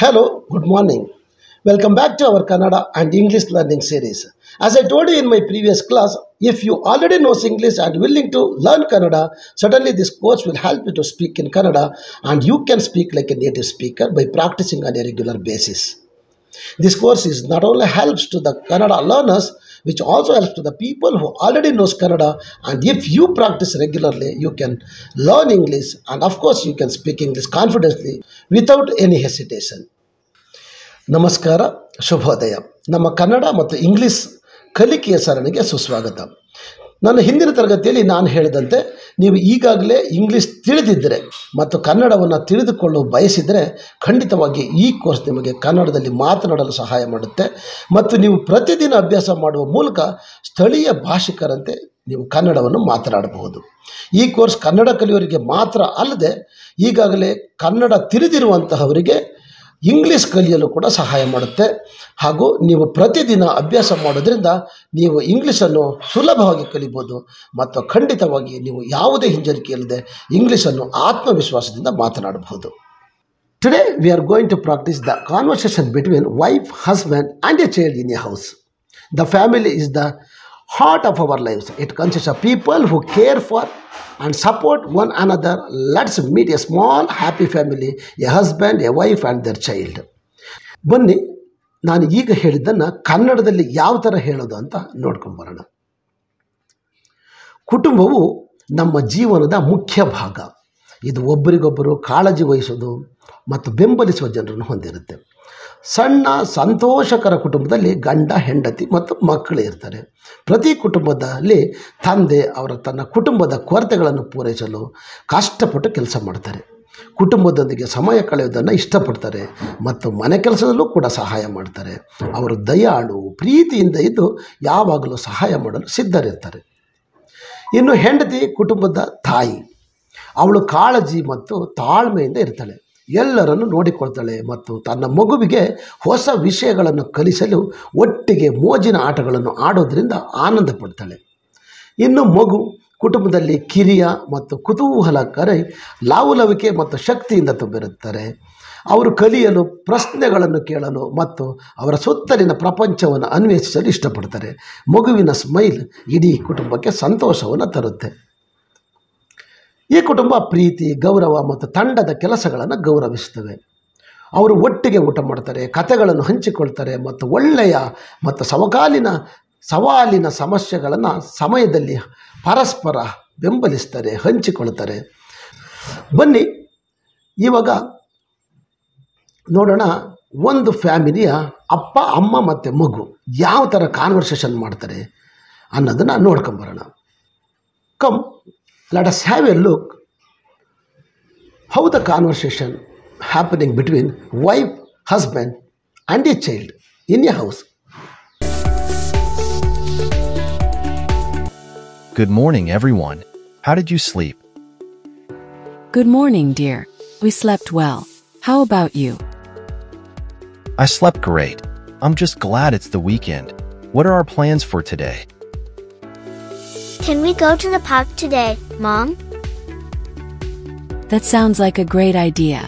Hello, good morning. Welcome back to our Kannada and English learning series. As I told you in my previous class, if you already know English and willing to learn Kannada, certainly this course will help you to speak in Kannada and you can speak like a native speaker by practicing on a regular basis. This course is not only helps to the Kannada learners, which also helps to the people who already knows Kannada. And if you practice regularly, you can learn English and of course you can speak English confidently without any hesitation. ನಮಸ್ಕಾರ ಶುಭೋದಯ ನಮ್ಮ ಕನ್ನಡ ಮತ್ತು English ಕಲಿಕೆಯ ಸರಣಿಗೆ ಸುಸ್ವಾಗತ. ನನ್ನ ಹಿಂದಿನ ತರಗತಿಯಲ್ಲಿ ನಾನು ಹೇಳಿದಂತೆ ನೀವು ಈಗಾಗಲೇ ಇಂಗ್ಲಿಷ್ ತಿಳಿದಿದ್ದರೆ ಮತ್ತು ಕನ್ನಡವನ್ನು ತಿಳಿದುಕೊಳ್ಳಲು ಬಯಸಿದರೆ ಖಂಡಿತವಾಗಿ ಈ ಕೋರ್ಸ್ ನಿಮಗೆ ಕನ್ನಡದಲ್ಲಿ ಮಾತನಾಡಲು ಸಹಾಯ ಮಾಡುತ್ತೆ ಮತ್ತು ನೀವು ಪ್ರತಿದಿನ ಅಭ್ಯಾಸ ಮಾಡುವ ಮೂಲಕ ಸ್ಥಳೀಯ ಭಾಷಿಕರಂತೆ ನೀವು ಕನ್ನಡವನ್ನು ಮಾತನಾಡಬಹುದು. ಈ ಕೋರ್ಸ್ ಕನ್ನಡ ಕಲಿಯೋರಿಗೆ ಮಾತ್ರ ಅಲ್ಲದೆ ಈಗಾಗಲೇ ಕನ್ನಡ ತಿಳಿದಿರುವಂತಹವರಿಗೆ ಇಂಗ್ಲಿಷ್ ಕಲಿಯಲು ಕೂಡ ಸಹಾಯ ಮಾಡುತ್ತೆ. ಹಾಗೂ ನೀವು ಪ್ರತಿದಿನ ಅಭ್ಯಾಸ ಮಾಡೋದ್ರಿಂದ ನೀವು ಇಂಗ್ಲೀಷನ್ನು ಸುಲಭವಾಗಿ ಕಲಿಬೋದು ಮತ್ತು ಖಂಡಿತವಾಗಿ ನೀವು ಯಾವುದೇ ಹಿಂಜರಿಕೆ ಇಲ್ಲದೆ ಇಂಗ್ಲೀಷನ್ನು ಆತ್ಮವಿಶ್ವಾಸದಿಂದ ಮಾತನಾಡಬಹುದು. Today we are going to practice the conversation between wife, husband and a child in a house. The family is the heart of our lives. It consists of people who care for and support one another. Let's meet a small happy family, a husband, a wife and their child. ಬನ್ನಿ ನಾನು ಈಗ ಹೇಳಿದ್ದನ್ನು ಕನ್ನಡದಲ್ಲಿ ಯಾವ ಥರ ಹೇಳೋದು ಅಂತ ನೋಡ್ಕೊಂಬರೋಣ. ಕುಟುಂಬವು ನಮ್ಮ ಜೀವನದ ಮುಖ್ಯ ಭಾಗ. ಇದು ಒಬ್ಬರಿಗೊಬ್ಬರು ಕಾಳಜಿ ವಹಿಸೋದು ಮತ್ತು ಬೆಂಬಲಿಸುವ ಜನರನ್ನು ಹೊಂದಿರುತ್ತೆ. ಸಣ್ಣ ಸಂತೋಷಕರ ಕುಟುಂಬದಲ್ಲಿ ಗಂಡ ಹೆಂಡತಿ ಮತ್ತು ಮಕ್ಕಳು ಇರ್ತಾರೆ. ಪ್ರತಿ ಕುಟುಂಬದಲ್ಲಿ ತಂದೆ ತನ್ನ ಕುಟುಂಬದ ಕೊರತೆಗಳನ್ನು ಪೂರೈಸಲು ಕಷ್ಟಪಟ್ಟು ಕೆಲಸ ಮಾಡ್ತಾರೆ. ಕುಟುಂಬದೊಂದಿಗೆ ಸಮಯ ಕಳೆಯೋದನ್ನು ಇಷ್ಟಪಡ್ತಾರೆ ಮತ್ತು ಮನೆ ಕೆಲಸದಲ್ಲೂ ಕೂಡ ಸಹಾಯ ಮಾಡ್ತಾರೆ. ಅವರು ದಯಾಳು ಪ್ರೀತಿಯಿಂದ ಇದ್ದು ಯಾವಾಗಲೂ ಸಹಾಯ ಮಾಡಲು ಸಿದ್ಧರಿರ್ತಾರೆ. ಇನ್ನು ಹೆಂಡತಿ ಕುಟುಂಬದ ತಾಯಿ. ಅವಳು ಕಾಳಜಿ ಮತ್ತು ತಾಳ್ಮೆಯಿಂದ ಇರ್ತಾಳೆ. ಎಲ್ಲರನ್ನು ನೋಡಿಕೊಳ್ತಾಳೆ ಮತ್ತು ತನ್ನ ಮಗುವಿಗೆ ಹೊಸ ವಿಷಯಗಳನ್ನು ಕಲಿಸಲು ಒಟ್ಟಿಗೆ ಮೋಜಿನ ಆಟಗಳನ್ನು ಆಡೋದ್ರಿಂದ ಆನಂದ ಪಡ್ತಾಳೆ. ಇನ್ನು ಮಗು ಕುಟುಂಬದಲ್ಲಿ ಕಿರಿಯ ಮತ್ತು ಕುತೂಹಲಕಾರಿ ಲಾವುಲವಿಕೆ ಮತ್ತು ಶಕ್ತಿಯಿಂದ ತುಂಬಿರುತ್ತಾರೆ. ಅವರು ಕಲಿಯಲು ಪ್ರಶ್ನೆಗಳನ್ನು ಕೇಳಲು ಮತ್ತು ಅವರ ಸುತ್ತಲಿನ ಪ್ರಪಂಚವನ್ನು ಅನ್ವೇಷಿಸಲು ಇಷ್ಟಪಡ್ತಾರೆ. ಮಗುವಿನ ಸ್ಮೈಲ್ ಇಡೀ ಕುಟುಂಬಕ್ಕೆ ಸಂತೋಷವನ್ನು ತರುತ್ತೆ. ಈ ಕುಟುಂಬ ಪ್ರೀತಿ, ಗೌರವ ಮತ್ತು ತಂಡದ ಕೆಲಸಗಳನ್ನು ಗೌರವಿಸುತ್ತವೆ. ಅವರು ಒಟ್ಟಿಗೆ ಊಟ ಮಾಡ್ತಾರೆ, ಕಥೆಗಳನ್ನು ಹಂಚಿಕೊಳ್ತಾರೆ ಮತ್ತು ಒಳ್ಳೆಯ ಮತ್ತು ಸವಾಲಿನ ಸಮಸ್ಯೆಗಳನ್ನು ಸಮಯದಲ್ಲಿ ಪರಸ್ಪರ ಬೆಂಬಲಿಸ್ತಾರೆ, ಹಂಚಿಕೊಳ್ತಾರೆ. ಬನ್ನಿ ಇವಾಗ ನೋಡೋಣ ಒಂದು ಫ್ಯಾಮಿಲಿಯ ಅಪ್ಪ, ಅಮ್ಮ ಮತ್ತು ಮಗು ಯಾವ ಥರ ಕಾನ್ವರ್ಸೇಷನ್ ಮಾಡ್ತಾರೆ ಅನ್ನೋದನ್ನು ನೋಡ್ಕೊಂಬರೋಣ. Come, let us have a look how the conversation happening between wife, husband and a child in a house. Good morning, everyone. How did you sleep? Good morning, dear. We slept well. How about you? I slept great. I'm just glad it's the weekend. What are our plans for today? Can we go to the park today, Mom? That sounds like a great idea.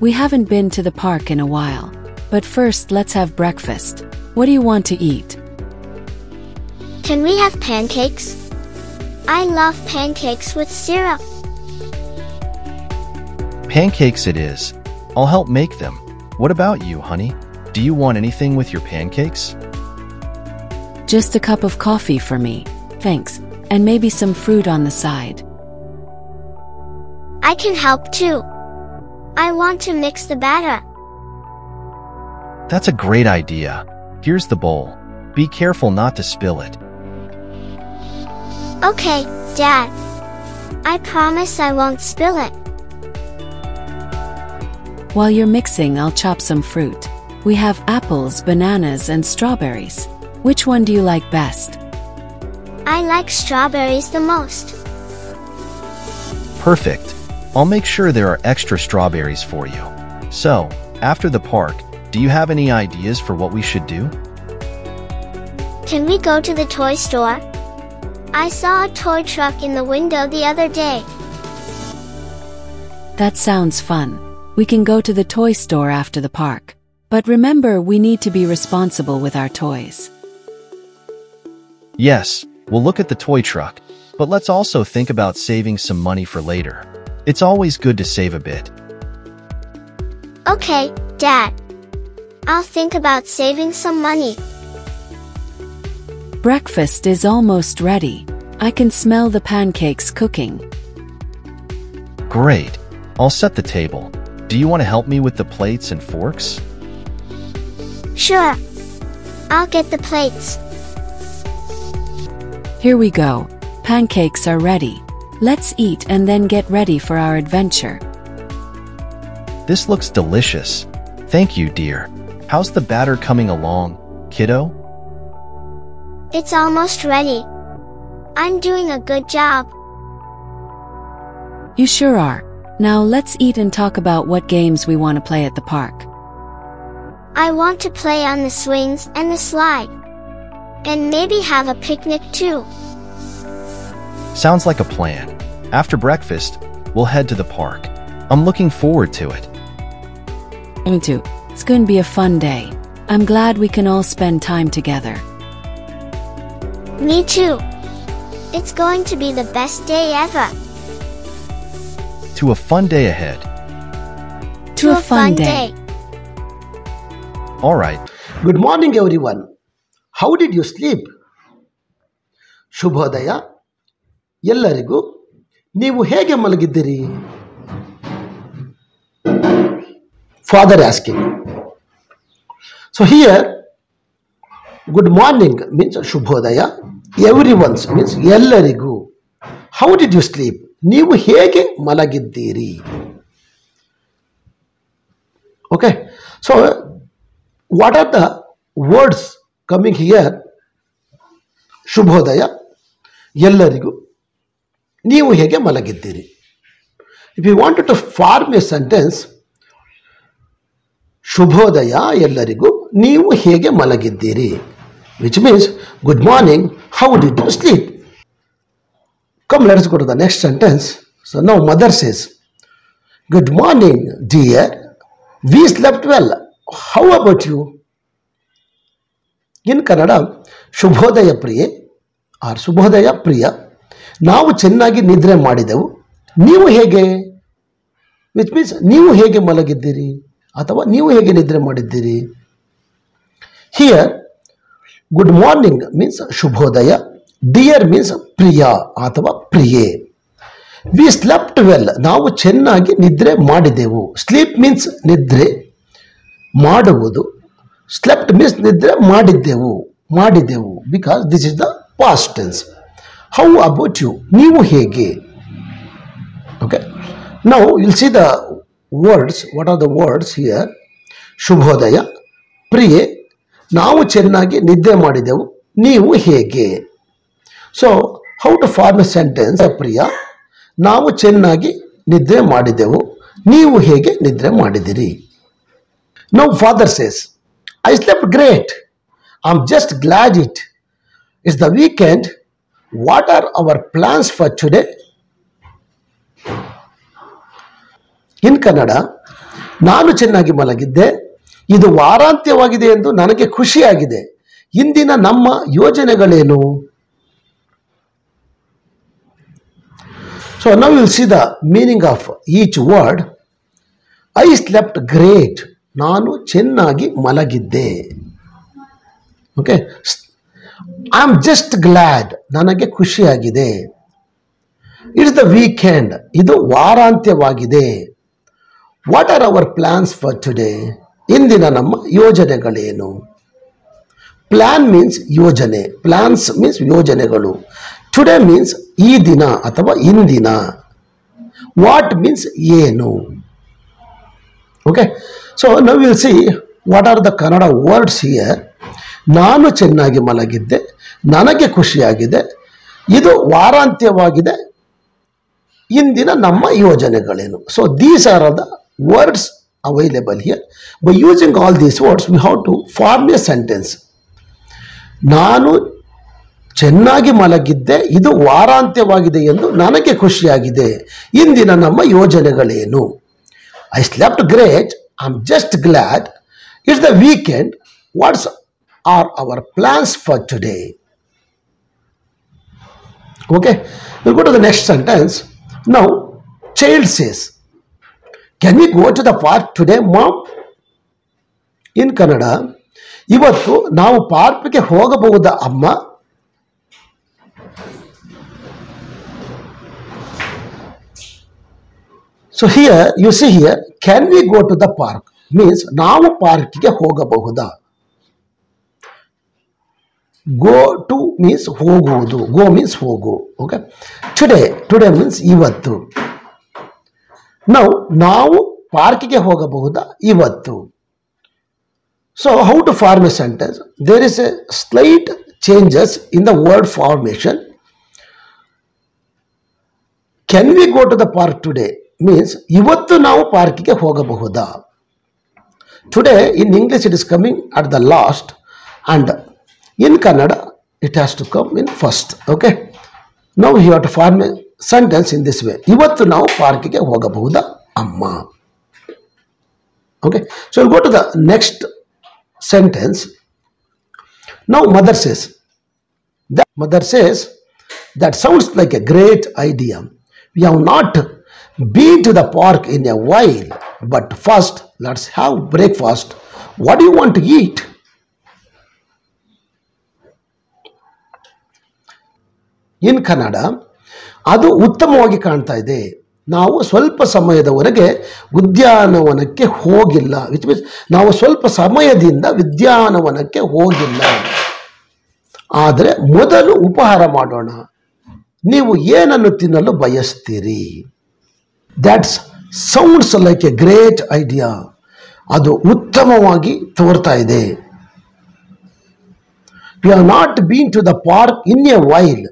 We haven't been to the park in a while. But first, let's have breakfast. What do you want to eat? Can we have pancakes? I love pancakes with syrup. Pancakes it is. I'll help make them. What about you, honey? Do you want anything with your pancakes? Just a cup of coffee for me, thanks. And maybe some fruit on the side. I can help too. I want to mix the batter. That's a great idea. Here's the bowl. Be careful not to spill it. Okay, Dad. I promise I won't spill it. While you're mixing, I'll chop some fruit. We have apples, bananas, and strawberries. Which one do you like best? I like strawberries the most. Perfect. I'll make sure there are extra strawberries for you. So, after the park, do you have any ideas for what we should do? Can we go to the toy store? I saw a toy truck in the window the other day. That sounds fun. We can go to the toy store after the park. But remember, we need to be responsible with our toys. Yes, we'll look at the toy truck, but let's also think about saving some money for later. It's always good to save a bit. Okay, Dad. I'll think about saving some money. Breakfast is almost ready. I can smell the pancakes cooking. Great. I'll set the table. Do you want to help me with the plates and forks? Sure. I'll get the plates. Here we go. Pancakes are ready. Let's eat and then get ready for our adventure. This looks delicious. Thank you, dear. How's the batter coming along, kiddo? It's almost ready. I'm doing a good job. You sure are. Now let's eat and talk about what games we want to play at the park. I want to play on the swings and the slide. And maybe have a picnic too. Sounds like a plan. After breakfast, we'll head to the park. I'm looking forward to it. Me too. It's going to be a fun day. I'm glad we can all spend time together. Me too. It's going to be the best day ever. To a fun day ahead. To a fun day. All right. Good morning, everyone. How did you sleep? ಶುಭೋದಯ ಎಲ್ಲರಿಗೂ. ನೀವು ಹೇಗೆ ಮಲಗಿದ್ದೀರಿ? Father asking. So here, good morning means ಶುಭೋದಯ. Everyone's means ಎಲ್ಲರಿಗೂ. How did you sleep? ನೀವು ಹೇಗೆ ಮಲಗಿದ್ದೀರಿ? Okay. So what are the words coming here? ಶುಭೋದಯ ಎಲ್ಲರಿಗೂ. ನೀವು ಹೇಗೆ ಮಲಗಿದ್ದೀರಿ? If you wanted to form a sentence, ಶುಭೋದಯ ಎಲ್ಲರಿಗೂ, ನೀವು ಹೇಗೆ ಮಲಗಿದ್ದೀರಿ, which means good morning, how did you sleep? Come, let us go to the next sentence. So now mother says, good morning, dear. We slept well. How about you? In Kannada, ಶುಭೋದಯ ಪ್ರಿಯೆ R ಶುಭೋದಯ ಪ್ರಿಯ, ನಾವು ಚೆನ್ನಾಗಿ ನಿದ್ರೆ ಮಾಡಿದೆವು, ನೀವು ಹೇಗೆ, which means ನೀವು ಹೇಗೆ ಮಲಗಿದ್ದೀರಿ ಅಥವಾ ನೀವು ಹೇಗೆ ನಿದ್ರೆ ಮಾಡಿದ್ದೀರಿ. ಹಿಯರ್ ಗುಡ್ ಮಾರ್ನಿಂಗ್ ಮೀನ್ಸ್ ಶುಭೋದಯ, ಡಿಯರ್ ಮೀನ್ಸ್ ಪ್ರಿಯ ಅಥವಾ ಪ್ರಿಯೆ. ವಿ ಸ್ಲೆಪ್ಟ್ ವೆಲ್, ನಾವು ಚೆನ್ನಾಗಿ ನಿದ್ರೆ ಮಾಡಿದೆವು. ಸ್ಲೀಪ್ ಮೀನ್ಸ್ ನಿದ್ರೆ ಮಾಡುವುದು, ಸ್ಲೆಪ್ಟ್ ಮೀನ್ಸ್ ನಿದ್ರೆ ಮಾಡಿದೆವು because this is the past tense. How about you, ನೀವು ಹೇಗೆ. Okay, now will see the words. What are the words here? ಶುಭೋದಯ, ಪ್ರಿಯೆ, ನಾವು ಚೆನ್ನಾಗಿ ನಿದ್ದೆ ಮಾಡಿದೆವು, ನೀವು ಹೇಗೆ. So how to form a sentence? ಪ್ರಿಯ, ನಾವು ಚೆನ್ನಾಗಿ ನಿದ್ರೆ ಮಾಡಿದೆವು, ನೀವು ಹೇಗೆ ನಿದ್ರೆ ಮಾಡಿದಿರಿ. Now father says, I slept great. I'm just glad it's the weekend. What are our plans for today? In Kannada, ನಾನು ಚೆನ್ನಾಗಿ ಮಲಗಿದ್ದೆ, ಇದು ವಾರಾಂತ್ಯವಾಗಿದೆ ಎಂದು ನನಗೆ ಖುಷಿಯಾಗಿದೆ, ಇಂದಿನ ನಮ್ಮ ಯೋಜನೆಗಳೇನು? So now you'll see the meaning of each word. I slept great. ನಾನು ಚೆನ್ನಾಗಿ ಮಲಗಿದ್ದೆ. Okay, I am just glad, ನನಗೆ ಖುಷಿಯಾಗಿದೆ. ಇಟ್ಸ್ ದ ವೀಕೆಂಡ್, ಇದು ವಾರಾಂತ್ಯವಾಗಿದೆ. What are our plans for today, ಇಂದಿನ ನಮ್ಮ ಯೋಜನೆಗಳೇನು? ಪ್ಲಾನ್ ಮೀನ್ಸ್ ಯೋಜನೆ, ಪ್ಲಾನ್ಸ್ ಮೀನ್ಸ್ ಯೋಜನೆಗಳು. ಟುಡೇ ಮೀನ್ಸ್ ಈ ದಿನ ಅಥವಾ ಇಂದಿನ. ವಾಟ್ ಮೀನ್ಸ್ ಏನು. Okay, so now will see what are the Kannada words here. ನಾನು ಚೆನ್ನಾಗಿ ಮಲಗಿದ್ದೆ, ನನಗೆ ಖುಷಿಯಾಗಿದೆ, ಇದು ವಾರಾಂತ್ಯವಾಗಿದೆ, ಇಂದಿನ ನಮ್ಮ ಯೋಜನೆಗಳೇನು. So these are the words available here. By using all these words we have to form a sentence. ನಾನು ಚೆನ್ನಾಗಿ ಮಲಗಿದ್ದೆ, ಇದು ವಾರಾಂತ್ಯವಾಗಿದೆ ಎಂದು ನನಗೆ ಖುಷಿಯಾಗಿದೆ, ಇಂದಿನ ನಮ್ಮ ಯೋಜನೆಗಳೇನು. I slept great. I'm just glad. It's the weekend. What are our plans for today? Okay, we'll go to the next sentence. Now, child says, can we go to the park today, mom? In Kannada, ಇವತ್ತು ನಾವು ಪಾರ್ಕ್ಗೆ ಹೋಗಬಹುದಾ ಅಮ್ಮ? So here, you see here, can we go to the park? Means, ನಾವು ಪಾರ್ಕ್ಗೆ ಹೋಗಬಹುದಾ? Go to means ಹೋಗುವುದು. Go means ಹೋಗು. Okay. Today means ಇವತ್ತು. Now, ನಾವು ಪಾರ್ಕ್ಗೆ ಹೋಗಬಹುದಾ ಇವತ್ತು? So, how to form a sentence? There is a slight changes in the word formation. Can we go to the park today? Means, ಇವತ್ತು ನಾವು ಪಾರ್ಕ್ಗೆ ಹೋಗಬಹುದಾ? Today, in English, it is coming at the last, and in Kannada, it has to come in first. Okay. Now, you have to form a sentence in this way. ಇವತ್ತು ನಾವು ಪಾರ್ಕ್ಗೆ ಹೋಗಬಹುದಾ ಅಮ್ಮ? Okay. So, we'll go to the next sentence. Now, mother says, that sounds like a great idea. We have not been to the park in a while, but first, let's have breakfast. What do you want to eat? In Kannada, ಅದು ಉತ್ತಮವಾಗಿ ಕಾಣ್ತಾ ಇದೆ. ನಾವು ಸ್ವಲ್ಪ ಸಮಯದವರೆಗೆ ಉದ್ಯಾನವನಕ್ಕೆ ಹೋಗಿಲ್ಲ. Which means ನಾವು ಸ್ವಲ್ಪ ಸಮಯದಿಂದ ಉದ್ಯಾನವನಕ್ಕೆ ಹೋಗಿಲ್ಲ. ಆದರೆ ಮೊದಲು ಉಪಹಾರ ಮಾಡೋಣ. ನೀವು ಏನನ್ನು ತಿನ್ನಲು ಬಯಸ್ತೀರಿ? That sounds like a great idea. ಅದು ಉತ್ತಮವಾಗಿ ತೋರ್ತಾ ಇದೆ. We have not been to the park in a while.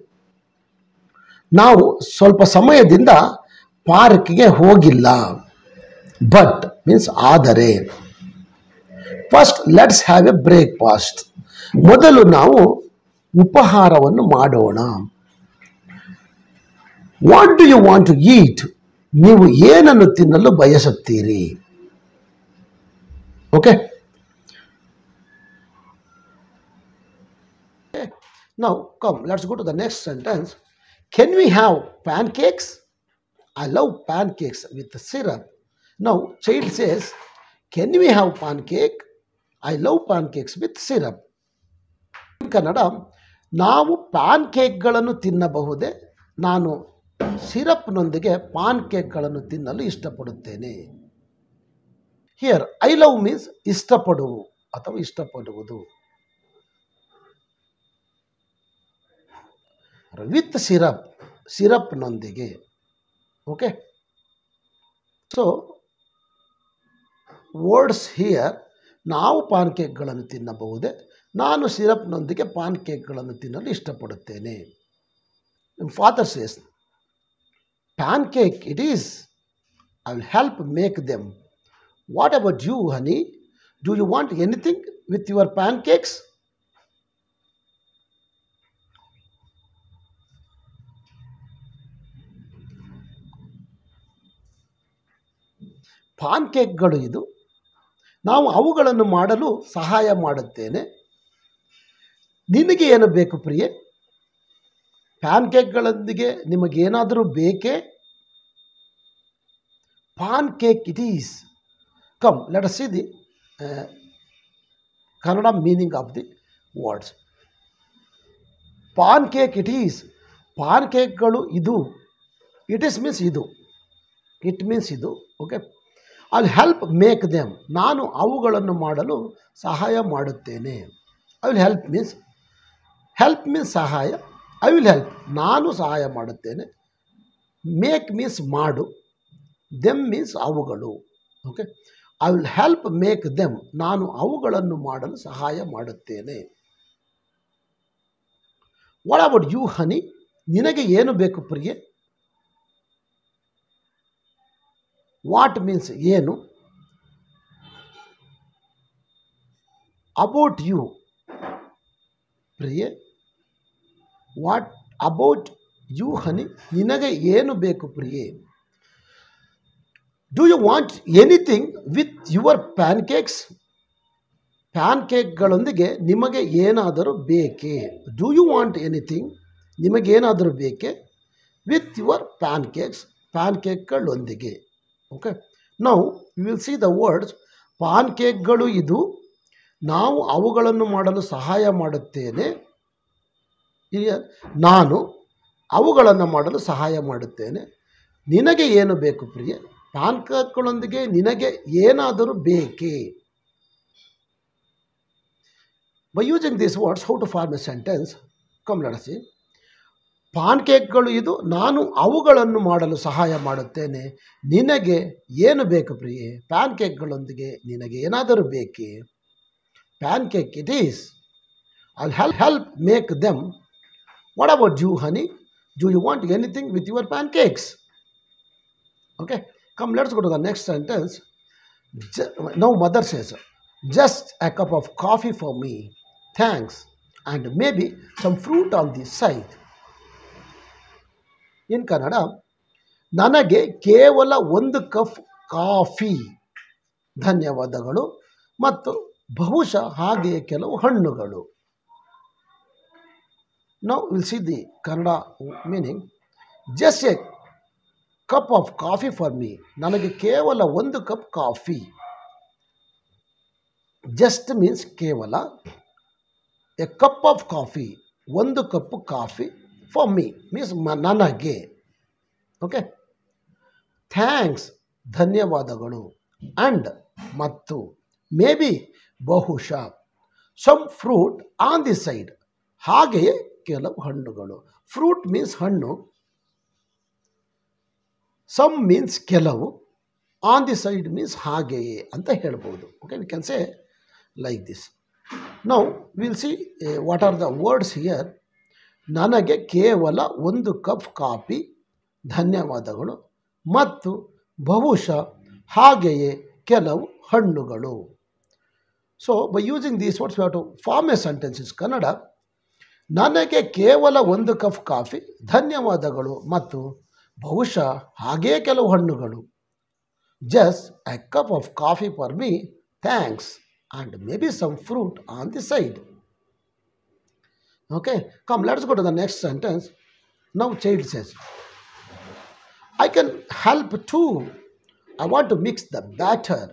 ನಾವು ಸ್ವಲ್ಪ ಸಮಯದಿಂದ ಪಾರ್ಕ್ಗೆ ಹೋಗಿಲ್ಲ. ಬಟ್ ಮೀನ್ಸ್ ಆದರೆ. First let's have a breakfast. ಮೊದಲು ನಾವು ಉಪಹಾರವನ್ನು ಮಾಡೋಣ. What do you want to eat? ನೀವು ಏನನ್ನು ತಿನ್ನಲು ಬಯಸುತ್ತೀರಿ? Okay. Now come, let's go to the next sentence. Can we have pancakes? I love pancakes with syrup. Now, child says, can we have pancake? I love pancakes with syrup. In Kannada, ನಾವು ಪ್ಯಾನ್ಕೇಕ್ಗಳನ್ನು ತಿನ್ನಬಹುದೇ? ನಾನು ಸಿರಪ್ನೊಂದಿಗೆ ಪಾನ್ಕೇಕ್ಗಳನ್ನು ತಿನ್ನಲು ಇಷ್ಟಪಡುತ್ತೇನೆ. Here I love means ಇಷ್ಟಪಡುವು ಅಥವಾ ಇಷ್ಟಪಡುವುದು. With ಸಿರಪ್ನೊಂದಿಗೆ. ಓಕೆ. ಸೊ ವರ್ಡ್ಸ್ ಹಿಯರ್, ನಾವು ಪಾನ್ಕೇಕ್ಗಳನ್ನು ತಿನ್ನಬಹುದೇ? ನಾನು ಸಿರಪ್ನೊಂದಿಗೆ ಪಾನ್ಕೇಕ್ಗಳನ್ನು ತಿನ್ನಲು ಇಷ್ಟಪಡುತ್ತೇನೆ. Father says, pancake it is. I will help make them. What about you, honey? Do you want anything with your pancakes? ಪಾನ್ಕೇಕ್ಗಳು ಇದು. ನಾವು ಅವುಗಳನ್ನು ಮಾಡಲು ಸಹಾಯ ಮಾಡುತ್ತೇನೆ. ನಿನಗೆ ಏನು ಬೇಕು ಪ್ರಿಯೆ? ಪ್ಯಾನ್ಕೇಕ್ಗಳೊಂದಿಗೆ ನಿಮಗೇನಾದರೂ ಬೇಕೇ? Pancake it is. Come let us see the Kannada meaning of the words. Pancake it is. ಪಾನ್ಕೇಕ್ಗಳು ಇದು. ಇಟ್ ಈಸ್ ಮೀನ್ಸ್ ಇದು. ಇಟ್ ಮೀನ್ಸ್ ಇದು. Okay. I will help make them. ನಾನು ಅವುಗಳನ್ನು ಮಾಡಲು ಸಹಾಯ ಮಾಡುತ್ತೇನೆ. ಐ ವಿಲ್ ಹೆಲ್ಪ್ ಮೀನ್ಸ್ ಸಹಾಯ. ಐ ವಿಲ್ ಹೆಲ್ಪ್ ನಾನು ಸಹಾಯ ಮಾಡುತ್ತೇನೆ. ಮೇಕ್ ಮೀನ್ಸ್ ಮಾಡು. ದೆಮ್ ಮೀನ್ಸ್ ಅವುಗಳು. Okay. I will help make them. ನಾನು ಅವುಗಳನ್ನು ಮಾಡಲು ಸಹಾಯ ಮಾಡುತ್ತೇನೆ. What about you honey? ನಿನಗೆ ಏನು ಬೇಕು ಪ್ರಿಯೆ? ವಾಟ್ ಮೀನ್ಸ್ ಏನು. ಅಬೌಟ್ ಯು ಪ್ರಿಯೆ. What about you honey? ನಿನಗೆ ಏನು ಬೇಕು ಪ್ರಿಯೆ? Do you want anything with your pancakes? ಪ್ಯಾನ್ ಕೇಕ್ಗಳೊಂದಿಗೆ ನಿಮಗೆ ಏನಾದರೂ ಬೇಕೇ? Do you want anything? ನಿಮಗೇನಾದರೂ ಬೇಕೇ? ವಿತ್ ಯುವರ್ ಪ್ಯಾನ್ ಕೇಕ್ಗಳೊಂದಿಗೆ. Okay, now you will see the words. ಪಾನ್ ಕೇಕ್ಗಳು ಇದು, ನಾವು ಅವುಗಳನ್ನು ಮಾಡಲು ಸಹಾಯ ಮಾಡುತ್ತೇನೆ. ನಾನು ಅವುಗಳನ್ನು ಮಾಡಲು ಸಹಾಯ ಮಾಡುತ್ತೇನೆ. ನಿನಗೆ ಏನು ಬೇಕು ಪ್ರಿಯ? ಪ್ಯಾನ್ ಕೇಕ್ಗಳೊಂದಿಗೆ ನಿನಗೆ ಏನಾದರೂ ಬೇಕೇ? By using these words, how to form a sentence? Come, let us see. ಪಾನ್ ಕೇಕ್ಗಳು ಇದು, ನಾನು ಅವುಗಳನ್ನು ಮಾಡಲು ಸಹಾಯ ಮಾಡುತ್ತೇನೆ. ನಿನಗೆ ಏನು ಬೇಕು ಪ್ರಿಯೆ? ಪ್ಯಾನ್ ಕೇಕ್ಗಳೊಂದಿಗೆ ನಿನಗೆ ಏನಾದರೂ ಬೇಕೇ? PAN cake it is. I'll help make them. What about you, honey? Do you want anything with your pancakes? Okay, come, let's go to the next sentence. Now mother says, just a cup of coffee for me. Thanks. And maybe some fruit on the side. In Kannada, ನನಗೆ ಕೇವಲ ಒಂದು cup coffee, ಧನ್ಯವಾದಗಳು, ಮತ್ತು ಬಹುಶಃ ಹಾಗೆಯೇ ಕೆಲವು ಹಣ್ಣುಗಳು. Now we'll see the Kannada meaning. Just a cup of coffee for me. ನನಗೆ ಕೇವಲ ಒಂದು ಕಪ್ ಕಾಫಿ. Just means ಕೇವಲ. A cup of coffee, ಒಂದು cup coffee. For me means ನನಗೆ. ಓಕೆ, ಥ್ಯಾಂಕ್ಸ್, ಧನ್ಯವಾದಗಳು, and ಮತ್ತು ಮೇಬಿ ಬಹುಶಃ, some fruit on the side, ಹಾಗೆಯೇ ಕೆಲವು ಹಣ್ಣುಗಳು. ಫ್ರೂಟ್ ಮೀನ್ಸ್ ಹಣ್ಣು, ಸಮ್ ಮೀನ್ಸ್ ಕೆಲವು, ಆನ್ ದಿ ಸೈಡ್ ಮೀನ್ಸ್ ಹಾಗೆಯೇ ಅಂತ ಹೇಳ್ಬೋದು. Okay, we can say like this. Now will see what are the words here. ನನಗೆ ಕೇವಲ ಒಂದು ಕಪ್ ಕಾಫಿ, ಧನ್ಯವಾದಗಳು, ಮತ್ತು ಬಹುಶಃ ಹಾಗೆಯೇ ಕೆಲವು ಹಣ್ಣುಗಳು. So by using these words we have to form a sentence in Kannada. ನನಗೆ ಕೇವಲ ಒಂದು ಕಪ್ ಕಾಫಿ, ಧನ್ಯವಾದಗಳು, ಮತ್ತು ಬಹುಶಃ ಹಾಗೆಯೇ ಕೆಲವು ಹಣ್ಣುಗಳು. Just A cup of coffee for me, thanks, and maybe some fruit on the side. Okay, come, let's go to the next sentence. Now child says, I can help too. I want to mix the batter.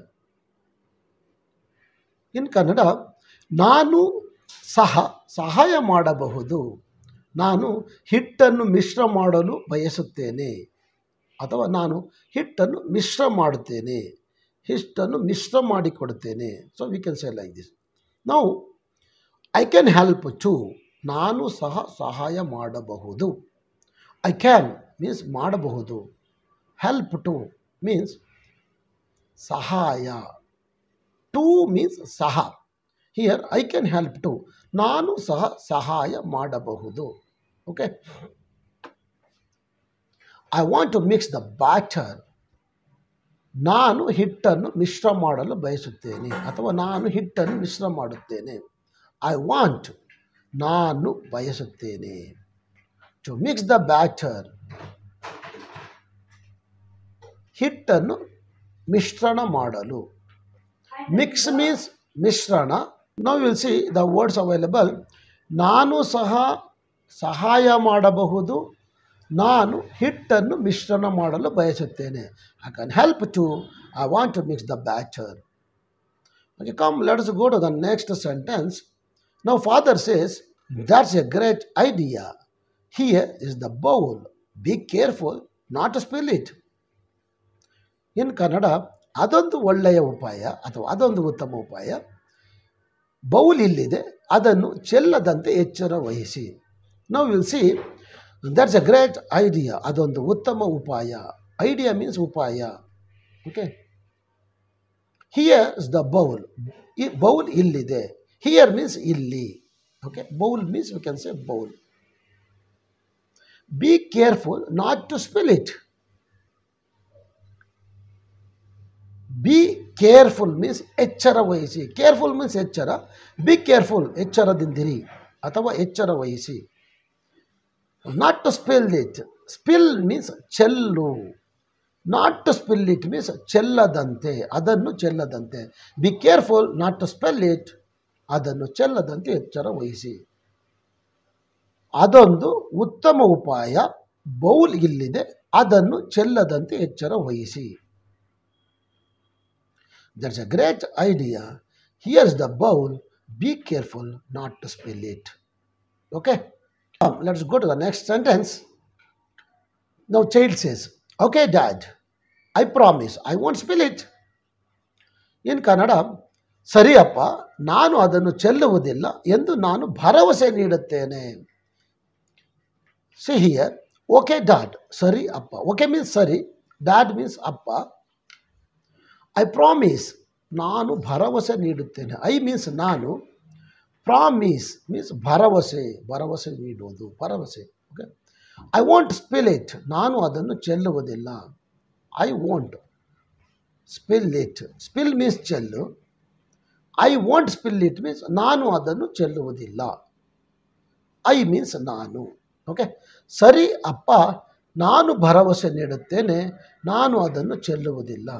In Kannada, ನಾನು ಸಹಾಯ ಮಾಡಬಹುದು. ನಾನು ಹಿಟ್ಟನ್ನು ಮಿಶ್ರ ಮಾಡಲು ಬಯಸುತ್ತೇನೆ, ಅಥವಾ ನಾನು ಹಿಟ್ಟನ್ನು ಮಿಶ್ರ ಮಾಡುತ್ತೇನೆ, ಹಿಟ್ಟನ್ನು ಮಿಶ್ರ ಮಾಡಿಕೊಡುತ್ತೇನೆ. So we can say like this. Now I can help to, ನಾನು ಸಹಾಯ ಮಾಡಬಹುದು. ಐ ಕ್ಯಾನ್ ಮೀನ್ಸ್ ಮಾಡಬಹುದು, ಹೆಲ್ಪ್ ಟು ಮೀನ್ಸ್ ಸಹಾಯ, ಟು ಮೀನ್ಸ್ ಸಹ. Here I can help to, ನಾನು ಸಹಾಯ ಮಾಡಬಹುದು. Okay, I want to mix the batter, ನಾನು ಹಿಟ್ಟನ್ನು ಮಿಶ್ರ ಮಾಡಲು ಬಯಸುತ್ತೇನೆ, ಅಥವಾ ನಾನು ಹಿಟ್ಟನ್ನು ಮಿಶ್ರ ಮಾಡುತ್ತೇನೆ. ಐ ವಾಂಟ್, ನಾನು ಬಯಸುತ್ತೇನೆ. ಟು ಮಿಕ್ಸ್ ದ ಬ್ಯಾಟರ್, ಹಿಟ್ಟನ್ನು ಮಿಶ್ರಣ ಮಾಡಲು. ಮಿಕ್ಸ್ ಮೀನ್ಸ್ ಮಿಶ್ರಣ. Now will see the words available. ನಾನು ಸಹಾಯ ಮಾಡಬಹುದು, ನಾನು ಹಿಟ್ಟನ್ನು ಮಿಶ್ರಣ ಮಾಡಲು ಬಯಸುತ್ತೇನೆ. I can help to, I want to mix the batter. Okay, come, let us go to the next sentence. Now father says, that's a great idea. Here is the bowl. Be careful not to spill it. In Kannada, ಅದೊಂದು ಒಳ್ಳೆಯ ಉಪಾಯ, ಅಥವಾ ಅದೊಂದು ಉತ್ತಮ ಉಪಾಯ. Bowl ಇಲ್ಲಿದೆ, ಅದನ್ನು ಚೆಲ್ಲದಂತೆ ಎಚ್ಚರ ವಹಿಸಿ. Now we will see, that's a great idea. ಅದೊಂದು ಉತ್ತಮ ಉಪಾಯ. Idea means ಉಪಾಯ. Okay. Here is the bowl. Bowl ಇಲ್ಲಿದೆ. Here means ಇಲ್ಲಿ. Okay. Bowl means we can say bowl. Be careful not to spill it. Be careful means ಎಚ್ಚರ ವಹಿಸಿ. Careful means ಎಚ್ಚರ. Be careful, ಎಚ್ಚರದಿಂದಿರಿ ಅಥವಾ ಎಚ್ಚರ ವಹಿಸಿ. Not to spill it. Spill means ಚೆಲ್ಲು. Not to spill it means ಚೆಲ್ಲದಂತೆ, ಅದನ್ನು ಚೆಲ್ಲದಂತೆ. Be careful not to spill it. ಅದನ್ನು ಚೆಲ್ಲದಂತೆ ಎಚ್ಚರ ವಹಿಸಿ. ಅದೊಂದು ಉತ್ತಮ ಉಪಾಯ. ಬೌಲ್ ಇಲ್ಲಿದೆ, ಅದನ್ನು ಚೆಲ್ಲದಂತೆ ಎಚ್ಚರ ವಹಿಸಿ. That's a great idea. Here's the bowl. Be careful not to spill it. Okay? Let's go to the next sentence. Now child says, okay dad, I promise I won't spill it. In Kannada, ಸರಿ ಅಪ್ಪ, ನಾನು ಅದನ್ನು ಚೆಲ್ಲುವುದಿಲ್ಲ ಎಂದು ನಾನು ಭರವಸೆ ನೀಡುತ್ತೇನೆ. See here, okay dad, ಸರಿ ಅಪ್ಪ. Okay means ಸರಿ, dad means ಅಪ್ಪ. I promise, ನಾನು ಭರವಸೆ ನೀಡುತ್ತೇನೆ. I means ನಾನು, ಪ್ರಾಮಿಸ್ ಮೀನ್ಸ್ ಭರವಸೆ, ಭರವಸೆ ನೀಡುವುದು, ಭರವಸೆ. Okay, I won't spill it, ನಾನು ಅದನ್ನು ಚೆಲ್ಲುವುದಿಲ್ಲ. I won't spill it, spill means ಚೆಲ್ಲು. I won't spill it means ನಾನು ಅದನ್ನು ಚೆಲ್ಲುವುದಿಲ್ಲ. ಐ ಮೀನ್ಸ್ ನಾನು. ಓಕೆ, ಸರಿ ಅಪ್ಪ, ನಾನು ಭರವಸೆ ನೀಡುತ್ತೇನೆ, ನಾನು ಅದನ್ನು ಚೆಲ್ಲುವುದಿಲ್ಲ.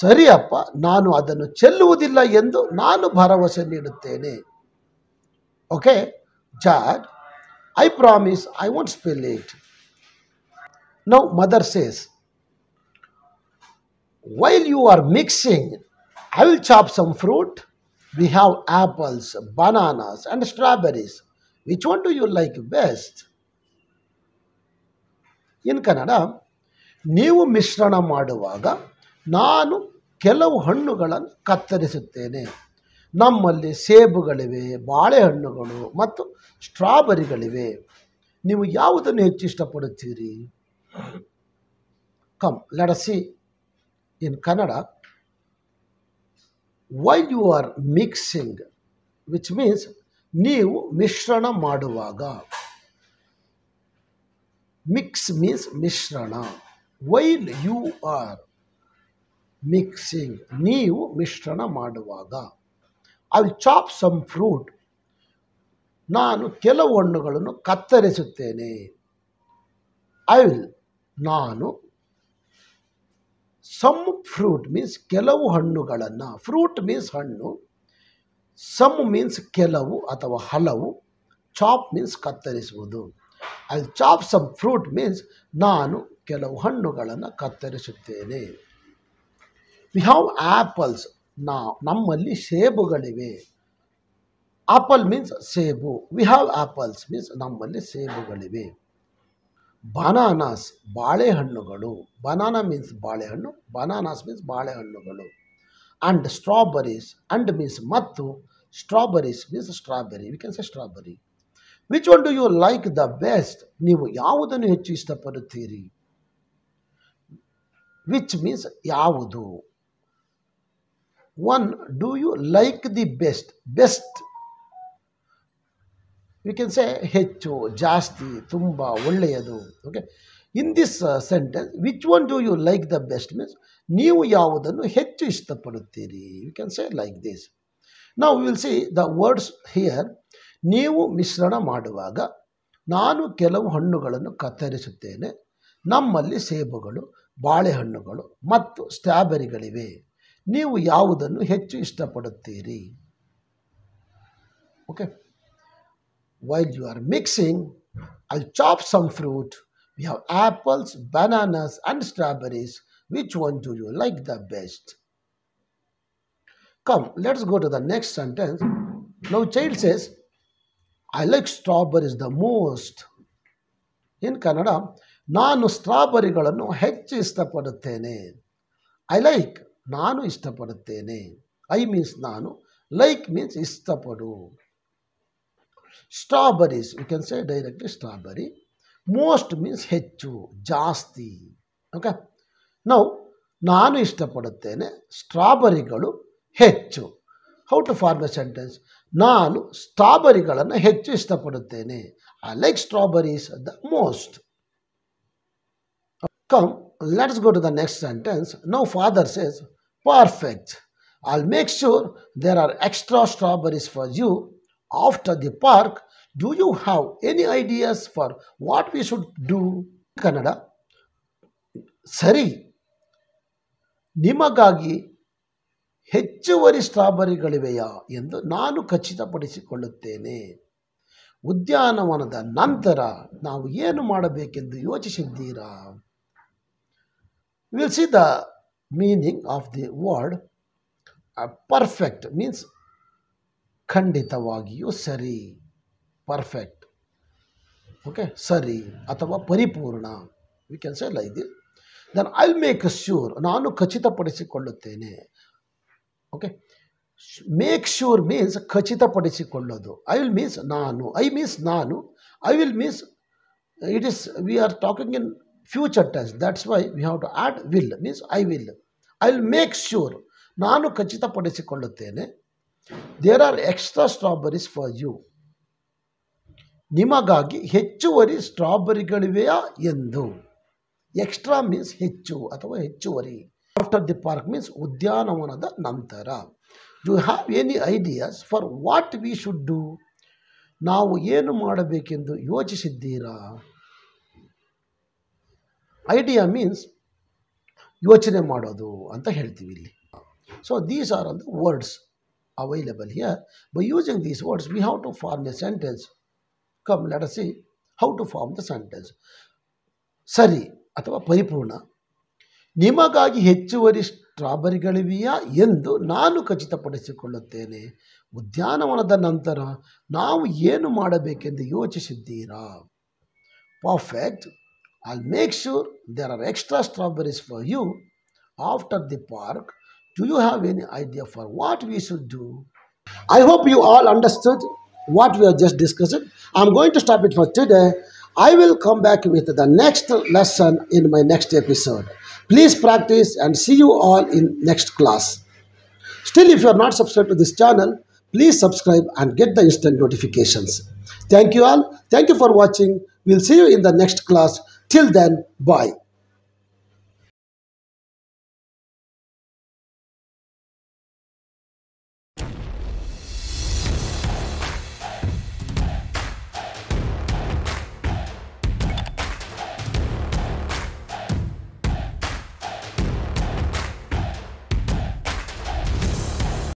ಸರಿ ಅಪ್ಪ, ನಾನು ಅದನ್ನು ಚೆಲ್ಲುವುದಿಲ್ಲ ಎಂದು ನಾನು ಭರವಸೆ ನೀಡುತ್ತೇನೆ. Okay, dad, I promise I won't spill it. Now mother says, while you are mixing, I will chop some fruit. We have apples, bananas and strawberries. Which one do you like best? In Kannada, ನೀವು ಮಿಶ್ರಣ ಮಾಡುವಾಗ ನಾನು ಕೆಲವು ಹಣ್ಣುಗಳನ್ನು ಕತ್ತರಿಸುತ್ತೇನೆ. ನಮ್ಮಲ್ಲಿ ಸೇಬುಗಳಿವೆ, ಬಾಳೆಹಣ್ಣುಗಳು ಮತ್ತು ಸ್ಟ್ರಾಬೆರಿಗಳಿವೆ. ನೀವು ಯಾವುದನ್ನು ಹೆಚ್ಚು ಇಷ್ಟಪಡುತ್ತೀರಿ? Come let us see in Kannada. While you are mixing, which means ನೀವು ಮಿಶ್ರಣ ಮಾಡುವಾಗ. ಮಿಕ್ಸ್ ಮೀನ್ಸ್ ಮಿಶ್ರಣ. ವೈಲ್ ಯು ಆರ್ ಮಿಕ್ಸಿಂಗ್, ನೀವು ಮಿಶ್ರಣ ಮಾಡುವಾಗ. I will chop some fruit, ನಾನು ಕೆಲವು ಹಣ್ಣುಗಳನ್ನು ಕತ್ತರಿಸುತ್ತೇನೆ. ಐ ವಿಲ್, ನಾನು. ಸಮ್ ಫ್ರೂಟ್ ಮೀನ್ಸ್ ಕೆಲವು ಹಣ್ಣುಗಳನ್ನು. ಫ್ರೂಟ್ ಮೀನ್ಸ್ ಹಣ್ಣು. ಸಮ್ ಮೀನ್ಸ್ ಕೆಲವು ಅಥವಾ ಹಲವು. ಚಾಪ್ ಮೀನ್ಸ್ ಕತ್ತರಿಸುವುದು. I will chop some fruit means ನಾನು ಕೆಲವು ಹಣ್ಣುಗಳನ್ನು ಕತ್ತರಿಸುತ್ತೇನೆ. ವಿ ಹ್ಯಾವ್ ಆ್ಯಪಲ್ಸ್, ನಮ್ಮಲ್ಲಿ ಸೇಬುಗಳಿವೆ. ಆಪಲ್ ಮೀನ್ಸ್ ಸೇಬು. ವಿ ಹ್ಯಾವ್ ಆ್ಯಪಲ್ಸ್ ಮೀನ್ಸ್ ನಮ್ಮಲ್ಲಿ ಸೇಬುಗಳಿವೆ. ಬನಾನಾಸ್, ಬಾಳೆಹಣ್ಣುಗಳು. ಬನಾನಾ ಮೀನ್ಸ್ ಬಾಳೆಹಣ್ಣು, ಬನಾನಾಸ್ ಮೀನ್ಸ್ ಬಾಳೆಹಣ್ಣುಗಳು. ಆ್ಯಂಡ್ ಸ್ಟ್ರಾಬೆರೀಸ್, ಆ್ಯಂಡ್ ಮೀನ್ಸ್ ಮತ್ತು, strawberries means strawberry. We can say strawberry. Which one do you like the best? ನೀವು ಯಾವುದನ್ನು ಹೆಚ್ಚು ಇಷ್ಟಪಡುತ್ತೀರಿ? ವಿಚ್ ಮೀನ್ಸ್ ಯಾವುದು. One, do you like the best? Best we can say ಹೆಚ್ಚು, ಜಾಸ್ತಿ, ತುಂಬ, ಒಳ್ಳೆಯದು. Okay, in this sentence which one do you like the best means ನೀವು ಯಾವುದನ್ನು ಹೆಚ್ಚು ಇಷ್ಟಪಡುತ್ತೀರಿ. You can say like this. ನಾವು will see the words here. ನೀವು ಮಿಶ್ರಣ ಮಾಡುವಾಗ ನಾನು ಕೆಲವು ಹಣ್ಣುಗಳನ್ನು ಕತ್ತರಿಸುತ್ತೇನೆ. ನಮ್ಮಲ್ಲಿ ಸೇಬುಗಳು, ಬಾಳೆಹಣ್ಣುಗಳು ಮತ್ತು ಸ್ಟ್ರಾಬೆರಿಗಳಿವೆ. ನೀವು ಯಾವುದನ್ನು ಹೆಚ್ಚು ಇಷ್ಟಪಡುತ್ತೀರಿ? Okay, while you are mixing, I'll chop some fruit. We have apples, bananas and strawberries. Which one do you like the best? Come, let's go to the next sentence. Now child says, I like strawberries the most. In Kannada, ನಾನು ಸ್ಟ್ರಾಬೆರಿಗಳನ್ನು ಹೆಚ್ಚು ಇಷ್ಟಪಡುತ್ತೇನೆ. I like, ನಾನು ಇಷ್ಟಪಡುತ್ತೇನೆ. I means ನಾನು, like means ಇಷ್ಟಪಡು. Strawberries, we can say directly strawberry. Most means ಹೆಚ್ಚು, ಜಾಸ್ತಿ. ಓಕೆ, ನಾವು ನಾನು ಇಷ್ಟಪಡುತ್ತೇನೆ, ಸ್ಟ್ರಾಬೆರಿಗಳು ಹೆಚ್ಚು. How to form a sentence? ನಾನು ಸ್ಟ್ರಾಬೆರಿಗಳನ್ನು ಹೆಚ್ಚು ಇಷ್ಟಪಡುತ್ತೇನೆ. I like strawberries the most. Come, let's go to the next sentence. Now father says, perfect. I'll make sure there are extra strawberries for you after the park. Do you have any ideas for what we should do? Kannada, ಸರಿ, ನಿಮಗಾಗಿ ಹೆಚ್ಚುವರಿ ಸ್ಟ್ರಾಬೆರಿಗಳಿವೆಯಾ ಎಂದು ನಾನು ಖಚಿತಪಡಿಸಿಕೊಳ್ಳುತ್ತೇನೆ. ಉದ್ಯಾನವನದ ನಂತರ ನಾವು ಏನು ಮಾಡಬೇಕೆಂದು ಯೋಚಿಸಿದ್ದೀರಾ? Will see the meaning of the word perfect means ಖಂಡಿತವಾಗಿಯೂ ಸರಿ, ಪರ್ಫೆಕ್ಟ್, ಓಕೆ, ಸರಿ ಅಥವಾ ಪರಿಪೂರ್ಣ. We can say like this. Then I will make sure, ನಾನು ಖಚಿತಪಡಿಸಿಕೊಳ್ಳುತ್ತೇನೆ. ಓಕೆ, ಮೇಕ್ ಶ್ಯೂರ್ ಮೀನ್ಸ್ ಖಚಿತಪಡಿಸಿಕೊಳ್ಳೋದು. ಐ ವಿಲ್ ಮೀನ್ಸ್ ನಾನು, ಐ ಮೀನ್ಸ್ ನಾನು, I will means it is we are talking in future tense, that's why we have to add will means I will make sure, ನಾನು ಖಚಿತಪಡಿಸಿಕೊಳ್ಳುತ್ತೇನೆ. There are extra strawberries for you, ನಿಮಗಾಗಿ ಹೆಚ್ಚುವರಿ ಸ್ಟ್ರಾಬೆರಿಗಳಿವೆಯಾ ಎಂದು. Extra means ಹೆಚ್ಚು ಅಥವಾ ಹೆಚ್ಚುವರಿ. After the park means ಉದ್ಯಾನವನದ ನಂತರ. You have any ideas for what we should do, ನಾವು ಏನು ಮಾಡಬೇಕೆಂದು ಯೋಚಿಸಿದ್ದೀರಾ? ಐಡಿಯಾ ಮೀನ್ಸ್ ಯೋಚನೆ ಮಾಡೋದು ಅಂತ ಹೇಳ್ತೀವಿ ಇಲ್ಲಿ. So these are all the words available here. By using these words, we have to form a sentence. Come, let us see how to form the sentence. ಸರಿ ಅಥವಾ ಪರಿಪೂರ್ಣ. ನಿಮಗಾಗಿ ಹೆಚ್ಚುವರಿ ಸ್ಟ್ರಾಬೆರಿಗಳಿವೆಯಾ ಎಂದು ನಾನು ಖಚಿತಪಡಿಸಿಕೊಳ್ಳುತ್ತೇನೆ. ಉದ್ಯಾನವನದ ನಂತರ ನಾವು ಏನು ಮಾಡಬೇಕೆಂದು ಯೋಚಿಸಿದ್ದೀರಾ? Perfect. I'll make sure there are extra strawberries for you after the park. Do you have any idea for what we should do? I hope you all understood what we have just discussed. I'm going to stop it for today. I will come back with the next lesson in my next episode. Please practice and see you all in next class. Still, if you are not subscribed to this channel, please subscribe and get the instant notifications. Thank you all. Thank you for watching. We'll see you in the next class. Till then, bye.